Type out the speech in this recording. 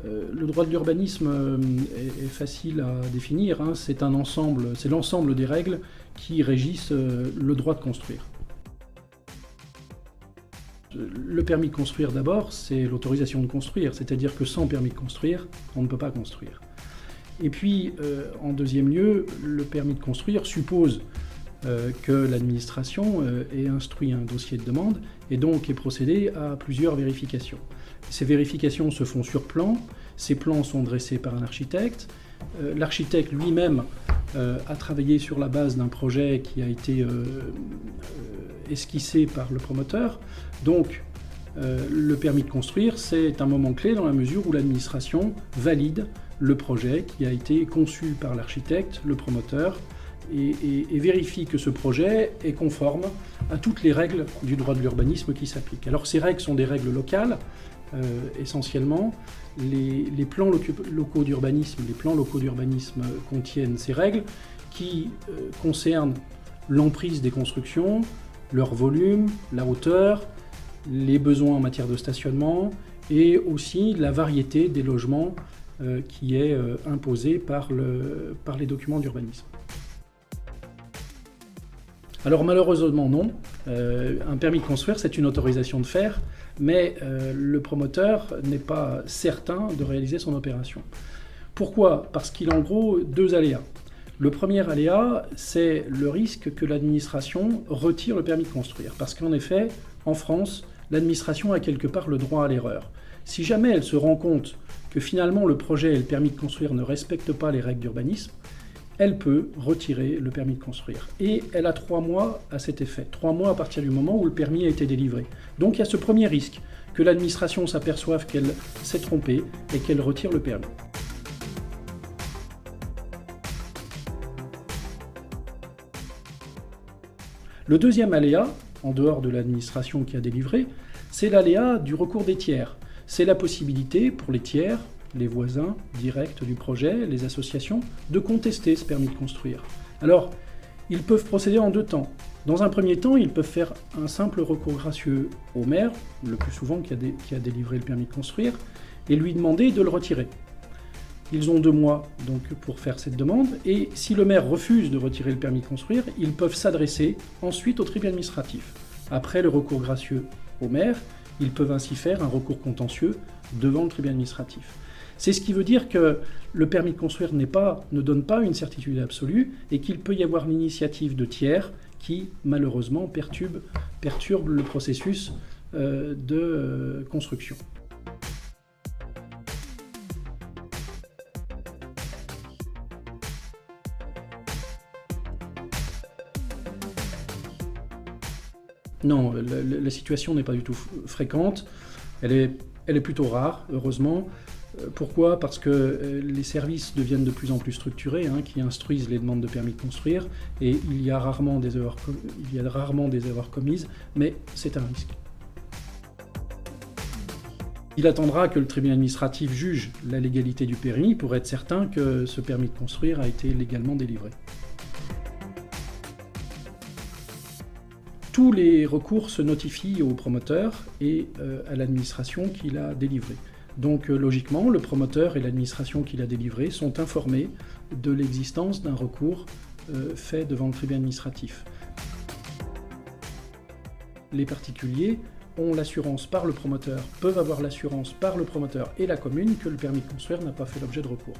Le droit de l'urbanisme est facile à définir, hein. C'est l'ensemble des règles qui régissent le droit de construire. Le permis de construire d'abord, c'est l'autorisation de construire, c'est-à-dire que sans permis de construire, on ne peut pas construire. Et puis, en deuxième lieu, le permis de construire suppose que l'administration ait instruit un dossier de demande et donc ait procédé à plusieurs vérifications. Ces vérifications se font sur plan, ces plans sont dressés par un architecte. L'architecte lui-même a travaillé sur la base d'un projet qui a été esquissé par le promoteur. Donc, le permis de construire, c'est un moment clé dans la mesure où l'administration valide le projet qui a été conçu par l'architecte, le promoteur, et vérifie que ce projet est conforme à toutes les règles du droit de l'urbanisme qui s'appliquent. Alors ces règles sont des règles locales, essentiellement. Les plans locaux d'urbanisme contiennent ces règles qui concernent l'emprise des constructions, leur volume, la hauteur, les besoins en matière de stationnement et aussi la variété des logements qui est imposée par les documents d'urbanisme. Alors malheureusement non, un permis de construire c'est une autorisation de faire, mais le promoteur n'est pas certain de réaliser son opération. Pourquoi ? Parce qu'il a en gros deux aléas. Le premier aléa, c'est le risque que l'administration retire le permis de construire. Parce qu'en effet, en France, l'administration a quelque part le droit à l'erreur. Si jamais elle se rend compte que finalement le projet et le permis de construire ne respectent pas les règles d'urbanisme, elle peut retirer le permis de construire. Et elle a 3 mois à cet effet. 3 mois à partir du moment où le permis a été délivré. Donc il y a ce premier risque, que l'administration s'aperçoive qu'elle s'est trompée et qu'elle retire le permis. Le deuxième aléa, en dehors de l'administration qui a délivré, c'est l'aléa du recours des tiers. C'est la possibilité pour les tiers, les voisins directs du projet, les associations, de contester ce permis de construire. Alors, ils peuvent procéder en 2 temps. Dans un premier temps, ils peuvent faire un simple recours gracieux au maire, le plus souvent qui a délivré le permis de construire, et lui demander de le retirer. Ils ont 2 mois donc pour faire cette demande, et si le maire refuse de retirer le permis de construire, ils peuvent s'adresser ensuite au tribunal administratif. Après le recours gracieux au maire, ils peuvent ainsi faire un recours contentieux devant le tribunal administratif. C'est ce qui veut dire que le permis de construire ne donne pas une certitude absolue et qu'il peut y avoir l'initiative de tiers qui, malheureusement, perturbe le processus de construction. Non, la situation n'est pas du tout fréquente. Elle est plutôt rare, heureusement. Pourquoi ? Parce que les services deviennent de plus en plus structurés, qui instruisent les demandes de permis de construire, et il y a rarement des erreurs commises, mais c'est un risque. Il attendra que le tribunal administratif juge la légalité du permis pour être certain que ce permis de construire a été légalement délivré. Tous les recours se notifient au promoteur et à l'administration qui l'a délivré. Donc logiquement, le promoteur et l'administration qui l'a délivré sont informés de l'existence d'un recours fait devant le tribunal administratif. Les particuliers ont l'assurance par le promoteur, peuvent avoir l'assurance par le promoteur et la commune que le permis de construire n'a pas fait l'objet de recours.